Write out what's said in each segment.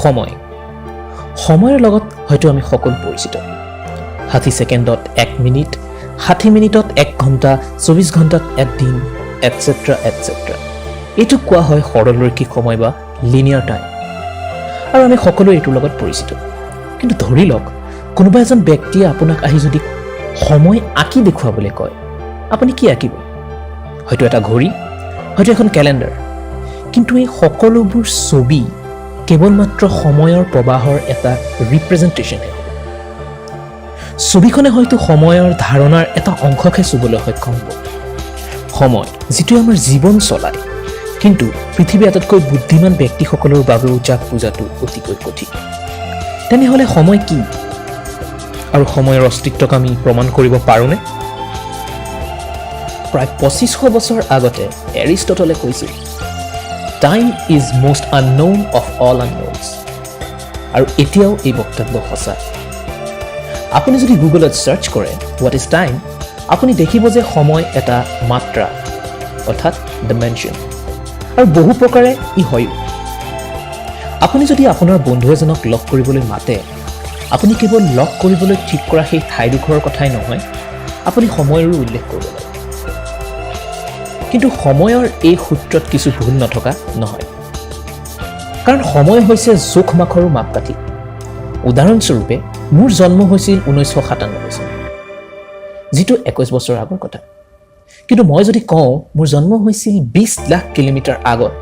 সময় সময়ৰ লগত হয়তো আমি সকলো পৰিচিত 60 ছেকেণ্ডত 1 মিনিট 60 মিনিটত 1 ঘণ্টা 24 ঘণ্টাত 1 দিন এটসেট্ৰা এটসেট্ৰা এইটো কোৱা হয় সৰলৰৈখিক সময় বা লিনিয়াৰ টাইম আৰু আমি সকলো এইটোৰ লগত পৰিচিত কিন্তু ধৰি লওক কোনোবা এজন ব্যক্তিয়ে আপোনাক আহি যদি সময় আঁকি দেখুৱাবলৈ কয় আপুনি কি আঁকিব হয়তো এটা ঘড়ী হয়তো এখন ক্যালেন্ডাৰ কিন্তু এই সকলোবোৰ ছবি কেৱল মাত্ৰ সময়ৰ প্ৰবাহৰ এটা ৰিপ্ৰেজেন্টেচন হে ছবিখনে হয়তো সময়ৰ ধাৰণাৰ এটা অংশকে চুবলৈ সক্ষম হ'ব সময় যিটো আমাৰ জীৱন চলায় কিন্তু পৃথিৱীৰ আটাইতকৈ বুদ্ধিমান ব্যক্তিসকলৰ বাবেও যাক বুজাটো অতিকৈ কঠিন তেনেহ'লে সময় কি আৰু সময়ৰ অস্তিত্বক আমি প্ৰমাণ কৰিব পাৰোঁনে প্ৰায় 2500 বছৰ আগতে এৰিষ্টটলে কৈছিল time is most unknown of all unknowns আৰু এতিয়াও এই বক্তব্য সঁচা আপুনি যদি গুগলত সাৰ্চ কৰে হোৱাট ইজ টাইম আপুনি দেখিব যে সময় এটা মাত্ৰা অৰ্থাৎ ডাইমেনশ্যন আৰু বহু প্ৰকাৰে ই হয়ও আপুনি যদি আপোনাৰ বন্ধু এজনক লগ কৰিবলৈ মাতে আপুনি কেৱল লগ কৰিবলৈ ঠিক কৰা সেই ঠাইডোখৰৰ কথাই নহয় আপুনি সময়ৰো উল্লেখ কৰিব লাগে কিন্তু সময়ৰ এই সূত্ৰত কিছু ভুল নথকা নহয় কাৰণ সময় হৈছে জোখ মাখৰো মাপকাঠি উদাহৰণস্বৰূপে মোৰ জন্ম হৈছিল 1997 চনত যিটো 21 বছৰ আগৰ কথা কিন্তু মই যদি কওঁ মোৰ জন্ম হৈছিল 20 লাখ কিলোমিটাৰ আগত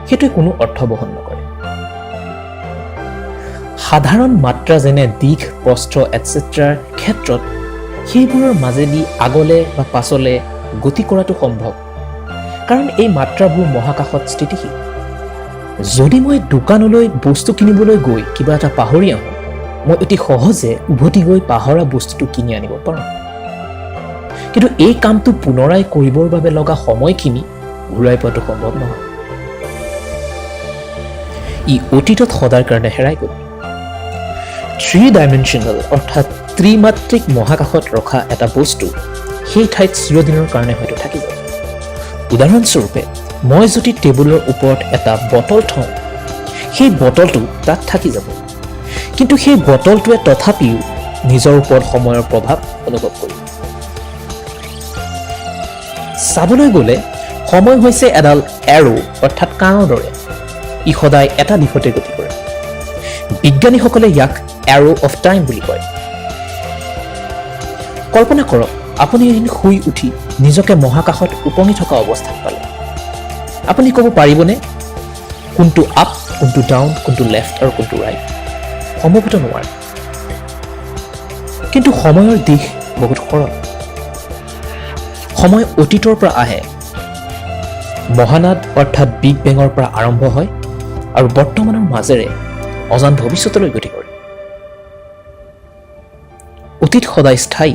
সেইটো কোনো অৰ্থ বহন নকৰে সাধাৰণ মাত্ৰা যেনে দিশ প্ৰস্থ এটসেট্ৰাৰ ক্ষেত্ৰত সেইবোৰৰ মাজেদি আগলে বা পাছলে গতি কৰাটো সম্ভৱ কাৰণ এই মাত্ৰাবোৰ মহাকাশত স্থিতিশীল যদি মই দোকানলৈ বস্তু কিনিবলৈ গৈ কিবা এটা পাহৰি আহোঁ মই অতি সহজে উভতি গৈ পাহৰা বস্তুটো কিনি আনিব পাৰোঁ কিন্তু এই কামটো পুনৰাই কৰিবৰ বাবে লগা সময়খিনি ঘূৰাই পোৱাটো সম্ভৱ নহয় ই অতীতত সদায় কাৰণে হেৰাই গ'ল 3 ডাইমেনশ্যনেল অৰ্থাৎ ত্ৰিমাত্ৰিক মহাকাশত ৰখা এটা বস্তু সেই ঠাইত চিৰদিনৰ কাৰণে হয়তো থাকি যাব উদাহৰণস্বৰূপে মই যদি টেবুলৰ ওপৰত এটা বটল থওঁ সেই বটলটো তাত থাকি যাব কিন্তু সেই বটলটোৱে তথাপিও নিজৰ ওপৰত সময়ৰ প্ৰভাৱ অনুভৱ কৰিব চাবলৈ গ'লে সময় হৈছে এডাল এৰো অৰ্থাৎ কাঁড়ৰ দৰে ই সদায় এটা দিশতে গতি কৰে বিজ্ঞানীসকলে ইয়াক এৰো অফ টাইম বুলি কয় কল্পনা কৰক আপুনি এদিন শুই উঠি নিজকে মহাকাশত উপঙি থকা অৱস্থাত পালে আপুনি ক'ব পাৰিবনে কোনটো আপ কোনটো ডাউন কোনটো লেফ্ট আৰু কোনটো ৰাইট সম্ভৱতঃ নোৱাৰে কিন্তু সময়ৰ দিশ বহুত সৰল সময় অতীতৰ পৰা আহে মহানাদ অৰ্থাৎ বিগ বেঙৰ পৰা আৰম্ভ হয় আৰু বৰ্তমানৰ মাজেৰে অজান ভৱিষ্যতলৈ গতি কৰে অতীত সদায় স্থায়ী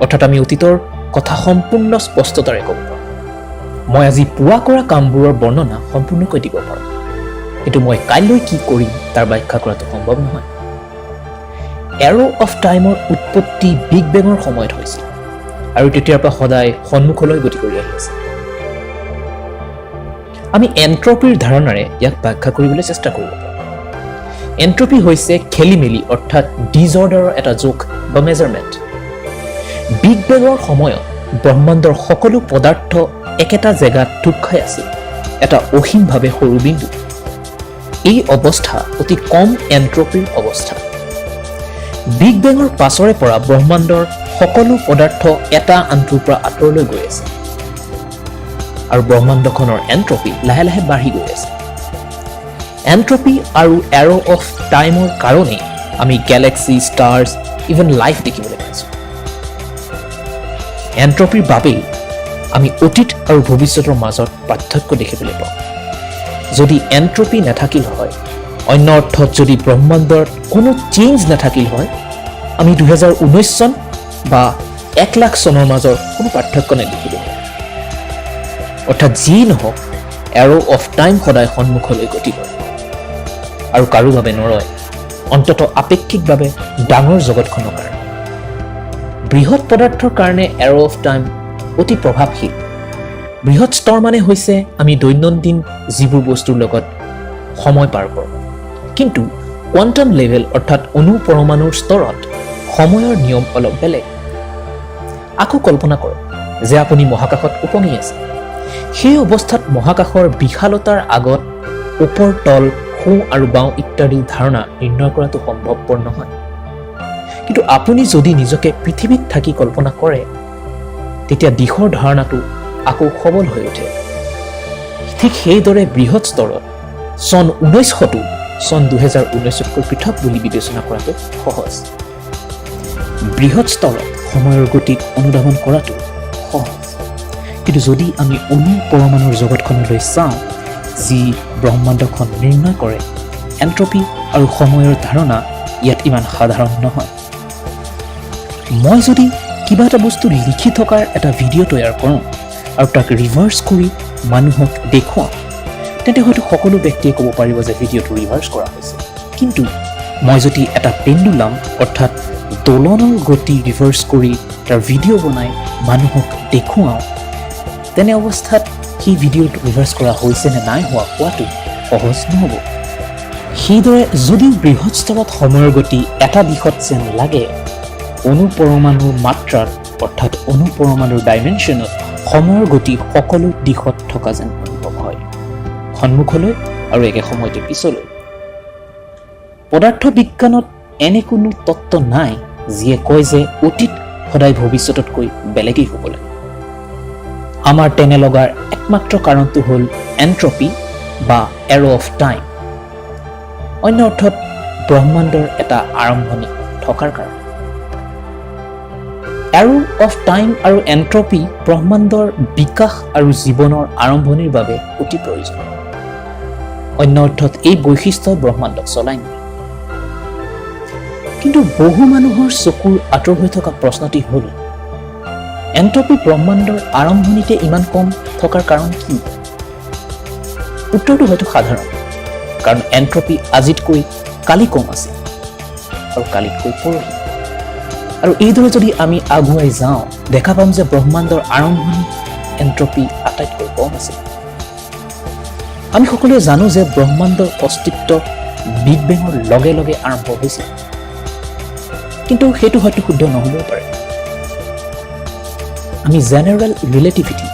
অৰ্থাৎ আমি অতীতৰ কথা সম্পূৰ্ণ স্পষ্টতাৰে ক'ব পাৰোঁ মই আজি পুৱা কৰা কামবোৰৰ বৰ্ণনা সম্পূৰ্ণকৈ দিব পাৰোঁ কিন্তু মই কাইলৈ কি কৰিম তাৰ ব্যাখ্যা কৰাটো সম্ভৱ নহয় এৰো অফ টাইমৰ উৎপত্তি বিগ বেঙৰ সময়ত হৈছিল আৰু তেতিয়াৰ পৰা সদায় সন্মুখলৈ গতি কৰি আহি আছে আমি এন্ট্ৰপিৰ ধাৰণাৰে ইয়াক ব্যাখ্যা কৰিবলৈ চেষ্টা কৰিব পাৰোঁ এন্ট্ৰপি হৈছে খেলিমেলি অৰ্থাৎ ডিজঅৰ্ডাৰৰ এটা জোখ বা মেজাৰমেণ্ট বিগ বেঙৰ সময়ত ব্ৰহ্মাণ্ডৰ সকলো পদাৰ্থ একেটা জেগাত থুপ খাই আছিল এটা অসীমভাৱে সৰু বিন্দু এই অৱস্থা অতি কম এন্ট্ৰপিৰ অৱস্থা বিগ বেঙৰ পাছৰে পৰা ব্ৰহ্মাণ্ডৰ সকলো পদাৰ্থ এটা আনটোৰ পৰা আঁতৰলৈ গৈ আছে আৰু ব্ৰহ্মাণ্ডখনৰ এন্ট্ৰপি লাহে লাহে বাঢ়ি গৈ আছে এন্ট্ৰপি আৰু এৰো অফ টাইমৰ কাৰণেই আমি গেলেক্সি ষ্টাৰ্ছ ইভেন লাইফ দেখিবলৈ পাইছোঁ এন্ট্ৰপিৰ বাবেই আমি অতীত আৰু ভৱিষ্যতৰ মাজত পাৰ্থক্য দেখিবলৈ পাওঁ যদি এন্ট্ৰপি নাথাকিল হয় অন্য অৰ্থত যদি ব্ৰহ্মাণ্ডৰ কোনো চেঞ্জ নাথাকিল হয় আমি 2019 চন বা 1 লাখ চনৰ মাজৰ কোনো পাৰ্থক্য নেদেখিলোঁ অৰ্থাৎ যি নহওক এৰো অফ টাইম সদায় সন্মুখলৈ গতি কৰে আৰু কাৰো বাবে নৰয় অন্ততঃ আপেক্ষিকভাৱে ডাঙৰ জগতখনৰ কাৰণে বৃহৎ পদাৰ্থৰ কাৰণে এৰো অফ টাইম অতি প্ৰভাৱশীল বৃহৎ স্তৰ মানে হৈছে আমি দৈনন্দিন যিবোৰ বস্তুৰ লগত সময় পাৰ কৰোঁ কিন্তু কোৱাণ্টাম লেভেল অৰ্থাৎ অণু পৰমাণুৰ স্তৰত সময়ৰ নিয়ম অলপ বেলেগ। আকৌ কল্পনা কৰক যে আপুনি মহাকাশত উপঙি আছে। সেই অৱস্থাত মহাকাশৰ বিশালতাৰ আগত ওপৰ তল সোঁ আৰু বাওঁ ইত্যাদি ধাৰণা নিৰ্ণয় কৰাটো সম্ভৱপৰ নহয়। কিন্তু আপুনি যদি নিজকে পৃথিৱীত থাকি কল্পনা কৰে তেতিয়া দিশৰ ধাৰণাটো আকৌ সবল হৈ উঠে। ঠিক সেইদৰে বৃহৎ স্তৰত চন 1900টো চন 2019তকৈ পৃথক বুলি বিবেচনা কৰাটো সহজ। বৃহৎ স্তৰত সময়ৰ গতিক অনুধাৱন কৰাটো সহজ। কিন্তু যদি আমি অণু পৰমাণুৰ জগতখনলৈ চাওঁ যি ব্ৰহ্মাণ্ডখন নিৰ্ণয় কৰে, এন্ট্ৰপি আৰু সময়ৰ ধাৰণা ইয়াত ইমান সাধাৰণ নহয়। মই যদি কিবা এটা বস্তু লিখি থকাৰ এটা ভিডিঅ' তৈয়াৰ কৰোঁ আৰু তাক ৰিভাৰ্ছ কৰি মানুহক দেখুৱাওঁ, তেন্তে হয়তো সকলো ব্যক্তিয়ে ক'ব পাৰিব যে ভিডিঅ'টো ৰিভাৰ্ছ কৰা হৈছে। কিন্তু মই যদি এটা পেণ্ডুলাম অৰ্থাৎ দোলনৰ গতি ৰিভাৰ্ছ কৰি তাৰ ভিডিঅ' বনাই মানুহক দেখুৱাওঁ, তেনে অৱস্থাত সেই ভিডিঅ'টো ৰিভাৰ্ছ কৰা হৈছে নে নাই হোৱা কোৱাটো সহজ নহ'ব। সেইদৰে যদিও বৃহৎ স্তৰত সময়ৰ গতি এটা দিশত যেন লাগে, অণু পৰমাণুৰ মাত্ৰাত অৰ্থাৎ অণু পৰমাণুৰ ডাইমেনশ্যনত সময়ৰ গতি সকলো দিশত থকা যেন অনুভৱ হয়, সন্মুখলৈ আৰু একে সময়তে পিছলৈ। পদাৰ্থ বিজ্ঞানত এনে কোনো তত্ত্ব নাই যিয়ে কয় যে অতীত সদায় ভৱিষ্যততকৈ বেলেগেই হ'ব লাগে। আমাৰ তেনে লগাৰ একমাত্ৰ কাৰণটো হ'ল এন্ট্ৰপি বা এৰ' অফ টাইম, অন্য অৰ্থত ব্ৰহ্মাণ্ডৰ এটা আৰম্ভণি থকাৰ কাৰণে। এৰ' অফ টাইম আৰু এন্ট্ৰপি ব্ৰহ্মাণ্ডৰ বিকাশ আৰু জীৱনৰ আৰম্ভণিৰ বাবে অতি প্ৰয়োজনীয়। অন্য অৰ্থত এই বৈশিষ্ট্যই ব্ৰহ্মাণ্ডক চলাই নিয়ে। কিন্তু বহু মানুহৰ চকুৰ আঁতৰ হৈ থকা প্ৰশ্নটি হ'ল, এন্ট্ৰপি ব্ৰহ্মাণ্ডৰ আৰম্ভণিতে ইমান কম থকাৰ কাৰণ কি? উত্তৰটো হয়তো সাধাৰণ, কাৰণ এন্ট্ৰপি আজিতকৈ কালি কম আছিল আৰু কালিতকৈ পৰহি। আৰু এইদৰে যদি আমি আগুৱাই যাওঁ, দেখা পাম যে ব্ৰহ্মাণ্ডৰ আৰম্ভণি এন্ট্ৰপি আটাইতকৈ কম আছিল। আমি সকলোৱে জানো যে ব্ৰহ্মাণ্ডৰ অস্তিত্ব বিগ বেঙৰ লগে লগে আৰম্ভ হৈছিল, কিন্তু সেইটো হয়তো শুদ্ধ নহ'বও পাৰে। আমি জেনেৰেল ৰিলেটিভিটি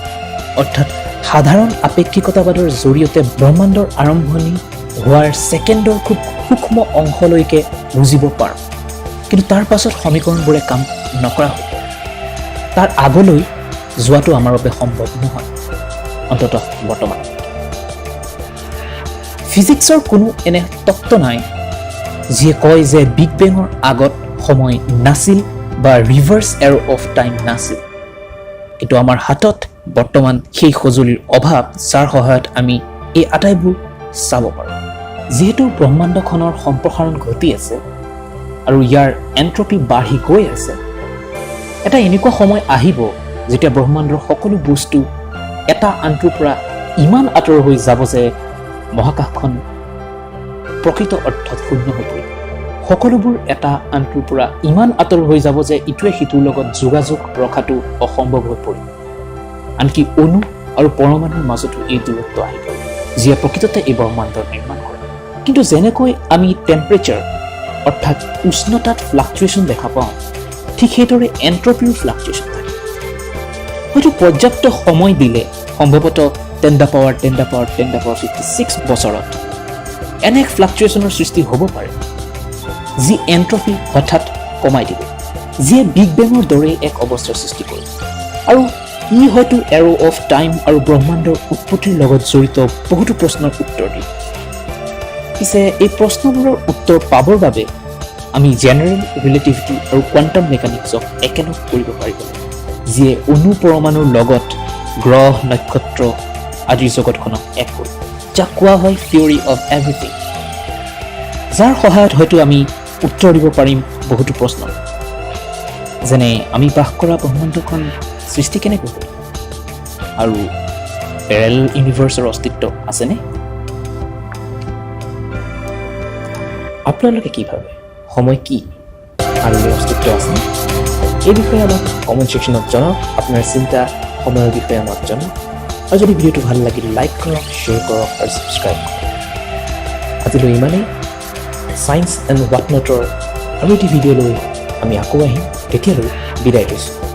অৰ্থাৎ সাধাৰণ আপেক্ষিকতাবাদৰ জৰিয়তে ব্ৰহ্মাণ্ডৰ আৰম্ভণি হোৱাৰ ছেকেণ্ডৰ খুব সূক্ষ্ম অংশলৈকে বুজিব পাৰোঁ, কিন্তু তাৰ পাছত সমীকৰণবোৰে কাম নকৰা হ'ব। তাৰ আগলৈ যোৱাটো আমাৰ বাবে সম্ভৱ নহয়, অন্ততঃ বৰ্তমান। ফিজিক্সৰ কোনো এনে তত্ত্ব নাই যিয়ে কয় যে বিগ বেঙৰ আগত সময় নাছিল বা ৰিভাৰ্ছ এৰ' অফ টাইম নাছিল। কিন্তু আমাৰ হাতত বৰ্তমান সেই সঁজুলিৰ অভাৱ যাৰ সহায়ত আমি এই আটাইবোৰ চাব পাৰোঁ। যিহেতু ব্ৰহ্মাণ্ডখনৰ সম্প্ৰসাৰণ ঘটি আছে আৰু ইয়াৰ এন্ট্ৰপি বাঢ়ি গৈ আছে, এটা এনেকুৱা সময় আহিব যেতিয়া ব্ৰহ্মাণ্ডৰ সকলো বস্তু এটা আনটোৰ পৰা ইমান আঁতৰ হৈ যাব যে মহাকাশখন প্ৰকৃত অৰ্থত শূন্য হৈ পৰিব। সকলোবোৰ এটা আনটোৰ পৰা ইমান আঁতৰ হৈ যাব যে ইটোৱে সিটোৰ লগত যোগাযোগ ৰখাটো অসম্ভৱ হৈ পৰিব। আনকি অণু আৰু পৰমাণুৰ মাজতো এই দূৰত্ব আহিব, যিয়ে প্ৰকৃততে এই ব্ৰহ্মাণ্ডৰ নিৰ্মাণ কৰে। কিন্তু যেনেকৈ আমি টেম্পাৰেচাৰ অৰ্থাৎ উষ্ণতাত ফ্লাকচুৱেশ্যন দেখা পাওঁ, ঠিক সেইদৰে এন্ট্ৰপিৰো ফ্লাকচুৱেশ্যন থাকে। হয়তো পৰ্যাপ্ত সময় দিলে সম্ভৱতঃ 10⁻56 বছৰত এনে এক ফ্লাকচুৱেশ্যনৰ সৃষ্টি হ'ব পাৰে যি এন্ট্ৰপি হঠাৎ কমাই দিব, যিয়ে বিগ বেঙৰ দৰে এক অৱস্থাৰ সৃষ্টি কৰে। আৰু ই হয়তো এৰ' অফ টাইম আৰু ব্ৰহ্মাণ্ডৰ উৎপত্তিৰ লগত জড়িত বহুতো প্ৰশ্নৰ উত্তৰ দিয়ে। পিছে এই প্ৰশ্নবোৰৰ উত্তৰ পাবৰ বাবে আমি জেনেৰেল ৰিলেটিভিটি আৰু কোৱাণ্টাম মেকানিক্সক একেলগ কৰিব পাৰিব লাগে, যিয়ে অণু পৰমাণুৰ লগত গ্ৰহ নক্ষত্ৰ আদিৰ জগতখনক এক কৰে, যাক কোৱা হয় থিয়ৰী অফ এভৰিথিং, যাৰ সহায়ত হয়তো আমি উত্তৰ দিব পাৰিম বহুতো প্ৰশ্ন, যেনে আমি বাস কৰা ব্ৰহ্মাণ্ডখন সৃষ্টি কেনেকৈ হ'ল আৰু পেৰেল ইউনিভাৰ্ছৰ অস্তিত্ব আছেনে? আপোনালোকে কি ভাবে? সময় কি আৰু ইয়াৰ অস্তিত্ব আছেনে? এই বিষয়ে আমাক কমেণ্ট ছেকশ্যনত জনাওক। আপোনাৰ চিন্তা সময়ৰ বিষয়ে আমাক জনাওক। আৰু যদি ভিডিঅ'টো ভাল লাগিল লাইক কৰক, শ্বেয়াৰ কৰক আৰু ছাবস্ক্ৰাইব কৰক। আজিলৈ ইমানেই। ছায়েন্স এণ্ড হোৱাট নটৰ আৰু এটি ভিডিঅ' লৈ আমি আকৌ আহিম। তেতিয়ালৈ বিদায় লৈছোঁ।